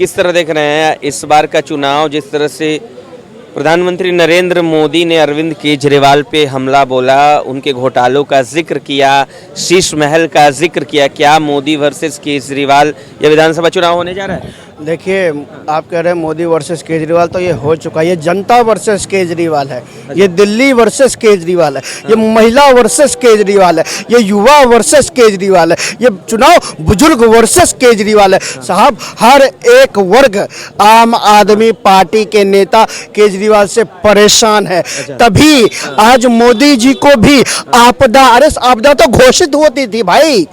किस तरह देख रहे हैं इस बार का चुनाव, जिस तरह से प्रधानमंत्री नरेंद्र मोदी ने अरविंद केजरीवाल पे हमला बोला, उनके घोटालों का जिक्र किया, शीश महल का जिक्र किया, क्या मोदी वर्सेस केजरीवाल ये विधानसभा चुनाव होने जा रहा है? देखिए, आप कह रहे हैं मोदी वर्सेस केजरीवाल, तो ये हो चुका है। ये जनता वर्सेस केजरीवाल है, ये दिल्ली वर्सेस केजरीवाल है, ये महिला वर्सेस केजरीवाल है, ये युवा वर्सेस केजरीवाल है, ये चुनाव बुजुर्ग वर्सेस केजरीवाल है। साहब, हर एक वर्ग आम आदमी पार्टी के नेता केजरीवाल से परेशान है। तभी आज मोदी जी को भी आपदा, अरे आपदा तो घोषित होती थी भाई,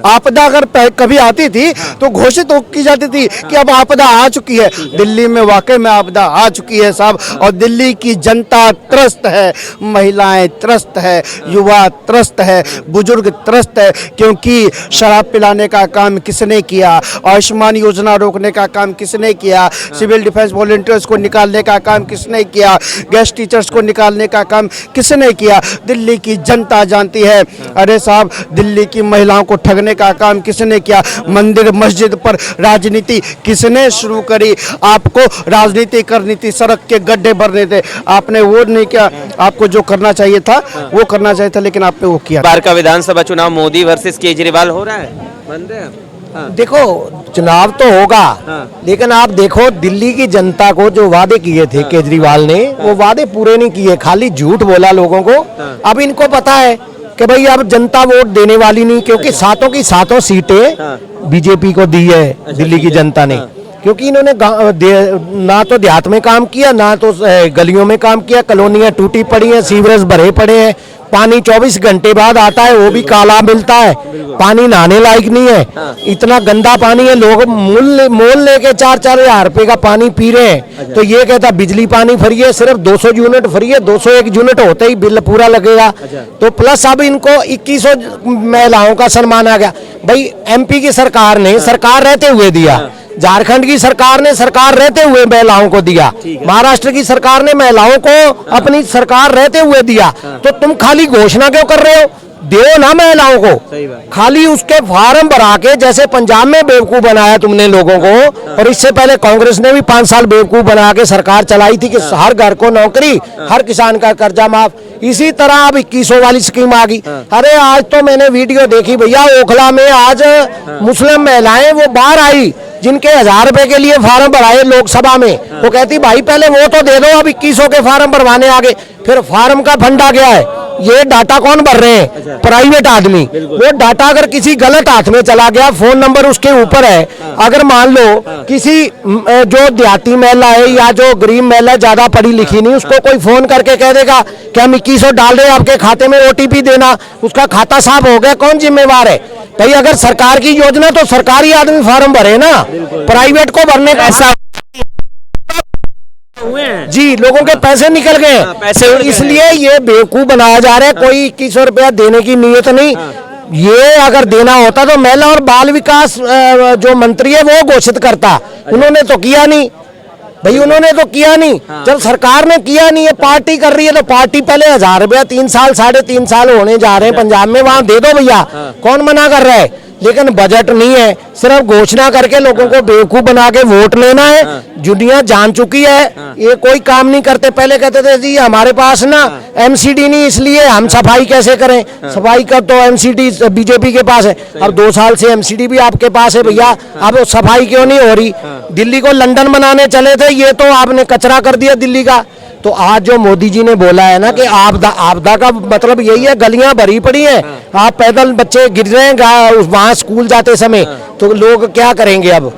आपदा अगर कभी आती थी तो घोषित की जाती थी कि अब आपदा आ चुकी है। दिल्ली में वाकई में आपदा आ चुकी है साहब, और दिल्ली की जनता त्रस्त है, महिलाएं त्रस्त है, युवा त्रस्त है, बुजुर्ग त्रस्त है। क्योंकि शराब पिलाने का काम किसने किया, आयुष्मान योजना रोकने का काम किसने किया, सिविल डिफेंस वॉलंटियर्स को निकालने का काम किसने किया, गेस्ट टीचर्स को निकालने का काम किसने किया, दिल्ली की जनता जानती है। अरे साहब, दिल्ली की महिलाओं को ठगने का काम किसने किया, मंदिर मस्जिद पर राजनीति किसने शुरू करी, आपको राजनीति करनी थी, सड़क के गड्ढे भरने थे, आपने वो नहीं किया। आपको जो करना चाहिए था वो करना चाहिए था, लेकिन आपने वो किया। बार का विधानसभा चुनाव मोदी वर्सेस केजरीवाल हो रहा है, मान रहे हैं? हाँ। देखो, चुनाव तो होगा, हाँ। लेकिन आप देखो दिल्ली की जनता को जो वादे किए थे केजरीवाल ने, वो वादे पूरे नहीं किए, खाली झूठ बोला लोगों को। अब इनको पता है कि भाई अब जनता वोट देने वाली नहीं, क्योंकि सातों की सातों सीटें बीजेपी को दी है दिल्ली की जनता ने। क्योंकि इन्होंने ना तो देहात में काम किया, ना तो गलियों में काम किया, कॉलोनियां टूटी पड़ी हैं, सीवरेज भरे पड़े हैं, पानी 24 घंटे बाद आता है, वो भी काला मिलता है, पानी नहाने लायक नहीं है, इतना गंदा पानी है। लोग मोल लेके 4-4 हजार रुपए का पानी पी रहे हैं। तो ये कहता बिजली पानी फ्री है, सिर्फ 200 यूनिट फ्री है, 201 यूनिट होते ही बिल पूरा लगेगा। तो प्लस अब इनको 2100 महिलाओं का सम्मान आ गया। भाई एमपी की सरकार ने सरकार रहते हुए दिया, झारखंड की सरकार ने सरकार रहते हुए महिलाओं को दिया, महाराष्ट्र की सरकार ने महिलाओं को अपनी सरकार रहते हुए दिया। तो तुम खाली घोषणा क्यों कर रहे हो? दो ना महिलाओं को, खाली उसके फार्म भरा के, जैसे पंजाब में बेवकूफ बनाया तुमने लोगों को, और इससे पहले कांग्रेस ने भी 5 साल बेवकूफ बना के सरकार चलाई थी कि हर घर को नौकरी, हर किसान का कर्जा माफ। इसी तरह अब 2100 वाली स्कीम आ गई। अरे आज तो मैंने वीडियो देखी भैया, ओखला में आज मुस्लिम महिलाएं वो बाहर आई जिनके 1000 रुपए के लिए फार्म भराए लोकसभा में। वो कहती भाई पहले वो तो दे दो, अब 2100 के फार्म भरवाने आगे। फिर फार्म का फंड आ गया है, ये डाटा कौन भर रहे हैं? प्राइवेट आदमी। वो डाटा अगर किसी गलत हाथ में चला गया, फोन नंबर उसके ऊपर है, अगर मान लो किसी जो देहाती महिला है या जो गरीब महिला ज्यादा पढ़ी लिखी नहीं, उसको कोई फोन करके कह देगा कि हम 2100 डाल रहे हैं, आपके खाते में OTP देना, उसका खाता साफ हो गया, कौन जिम्मेवार है? भाई अगर सरकार की योजना तो सरकारी आदमी फार्म भरे ना, प्राइवेट को भरने का ऐसा जी, लोगों के पैसे निकल गए पैसे, इसलिए ये बेवकूफ बनाया जा रहा है। कोई 2100 रुपया देने की नीयत नहीं। ये अगर देना होता तो महिला और बाल विकास जो मंत्री है वो घोषित करता, उन्होंने तो किया नहीं भाई, उन्होंने तो किया नहीं। जब सरकार ने किया नहीं है, पार्टी कर रही है, तो पार्टी पहले 1000 रुपया 3 साल 3.5 साल होने जा रहे हैं पंजाब में, वहां दे दो भैया, कौन मना कर रहा है? लेकिन बजट नहीं है, सिर्फ घोषणा करके लोगों को बेवकूफ बना के वोट लेना है। दुनिया जान चुकी है, ये कोई काम नहीं करते। पहले कहते थे जी हमारे पास ना MCD नहीं, इसलिए हम सफाई कैसे करें, सफाई का तो MCD बीजेपी के पास है। अब 2 साल से MCD भी आपके पास है भैया, अब सफाई क्यों नहीं हो रही? दिल्ली को लंदन बनाने चले थे, ये तो आपने कचरा कर दिया दिल्ली का। तो आज जो मोदी जी ने बोला है ना कि आपदा का मतलब यही है, गलियां भरी पड़ी हैं, आप पैदल बच्चे गिर रहे हैं वहां स्कूल जाते समय, तो लोग क्या करेंगे? अब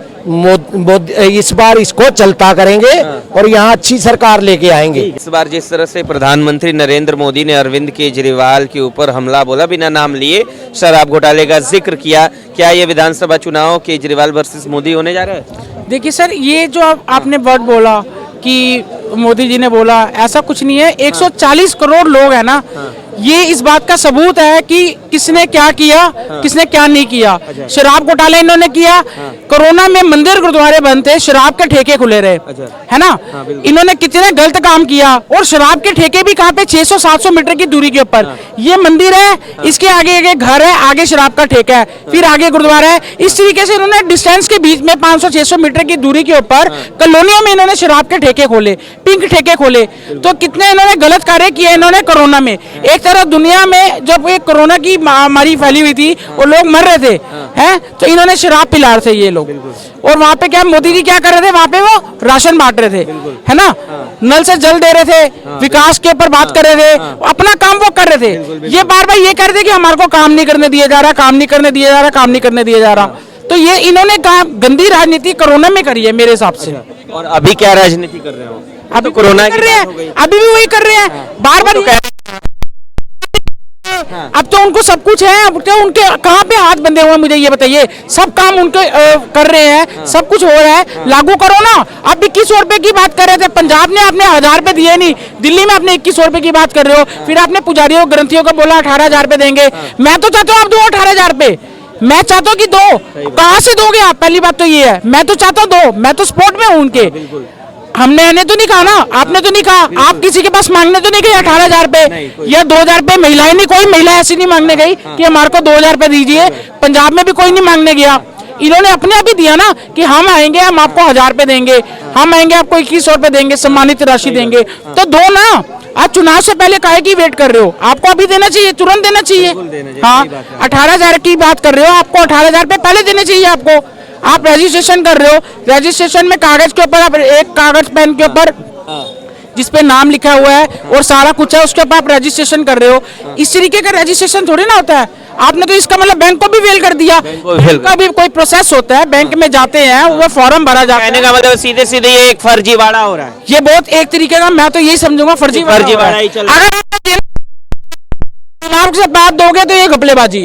इस बार इसको चलता करेंगे और यहाँ अच्छी सरकार लेके आएंगे। इस बार जिस तरह से प्रधानमंत्री नरेंद्र मोदी ने अरविंद केजरीवाल के ऊपर हमला बोला, बिना नाम लिए शराब घोटाले का जिक्र किया, क्या ये विधानसभा चुनाव केजरीवाल वर्सेस मोदी होने जा रहा है? देखिए सर, ये जो आपने वर्ड बोला कि मोदी जी ने बोला, ऐसा कुछ नहीं है। 140 करोड़ लोग हैं ना, ये इस बात का सबूत है कि किसने क्या किया, किसने क्या नहीं किया। शराब घोटाला इन्होंने किया, कोरोना में मंदिर गुरुद्वारे बंद थे, शराब के ठेके खुले रहे, है ना। इन्होंने कितने गलत काम किया, और शराब के ठेके भी कहाँ पे, 600-700 मीटर की दूरी के ऊपर। ये मंदिर है, इसके आगे आगे घर है, आगे शराब का ठेका है, फिर आगे गुरुद्वारा है। इस तरीके से इन्होंने डिस्टेंस के बीच में 500-600 मीटर की दूरी के ऊपर कॉलोनियों में इन्होंने शराब के ठेके खोले, पिंक ठेके खोले। तो कितने इन्होंने गलत कार्य किए इन्होंने कोरोना में। एक तरह दुनिया में जब ये कोरोना की महामारी फैली हुई थी और लोग मर रहे थे, हैं, तो इन्होंने शराब पिला रहे थे ये लोग। और वहाँ पे क्या मोदी जी क्या कर रहे थे, वहाँ पे वो राशन बांट रहे थे, है ना, नल से जल दे रहे थे, विकास के ऊपर बात कर रहे थे, अपना काम वो कर रहे थे। ये बार बार ये कर रहे थे कि हमारे को काम नहीं करने दिया जा रहा, काम नहीं करने दिया जा रहा, काम नहीं करने दिया जा रहा। तो ये इन्होंने काम गंदी राजनीति कोरोना में करी है मेरे हिसाब से। और अभी क्या राजनीति कर रहे हो? अभी तो कोरोना कर रहे हैं, अभी भी वही कर रहे हैं, बार बार। अब तो उनको सब कुछ है, अब तो उनके कहाँ पे हाथ बंधे हुए हैं, मुझे ये बताइए। सब काम उनके कर रहे हैं, सब कुछ हो रहा है, लागू करो ना। आप 2100 रुपए की बात कर रहे थे, पंजाब ने आपने 1000 रुपए दिए नहीं, दिल्ली में आपने 2100 रुपए की बात कर रहे हो। फिर आपने पुजारियों ग्रंथियों को बोला 18,000 रुपए देंगे। मैं तो चाहता हूँ आप दो 18,000 रुपए, मैं चाहता हूँ कि दो। कहाँ से दोगे आप, पहली बात तो ये है। मैं तो चाहता हूँ दो, मैं तो सपोर्ट में हूँ उनके। हमने तो नहीं कहा ना, आपने तो नहीं कहा, आप किसी के पास मांगने तो नहीं गए 18,000 रुपए या 2,000 रुपए। महिलाएं नहीं, कोई महिला ऐसी नहीं मांगने गई कि हमारे को 2,000 रुपए दीजिए। पंजाब में भी कोई नहीं मांगने गया, इन्होंने अपने आप ही दिया ना कि हम आएंगे, हम आपको 1,000 रुपए देंगे, हम आएंगे आपको 2100 रुपए देंगे, सम्मानित राशि देंगे। तो दो ना, आप चुनाव से पहले काहे की वेट कर रहे हो? आपको अभी देना चाहिए, तुरंत देना चाहिए। हाँ, 18,000 की बात कर रहे हो, आपको 18,000 रुपए पहले देने चाहिए आपको। आप रजिस्ट्रेशन कर रहे हो, रजिस्ट्रेशन में कागज के ऊपर आप एक कागज पेन के ऊपर जिसपे नाम लिखा हुआ है और सारा कुछ है, उसके ऊपर आप रजिस्ट्रेशन कर रहे हो। इस तरीके का रजिस्ट्रेशन थोड़ी ना होता है। आपने तो इसका मतलब बैंक को भी फेल कर दिया। बैंक का भी कोई प्रोसेस होता है, बैंक में जाते हैं, वो फॉर्म भरा जाता है। कहने का मतलब सीधे सीधे ये एक फर्जीवाड़ा हो रहा है। ये बहुत एक तरीके का, मैं तो यही समझूंगा फर्जीवाड़ा ही चल रहा है। अगर आप चुनाव से बात दोगे तो ये घपलेबाजी है।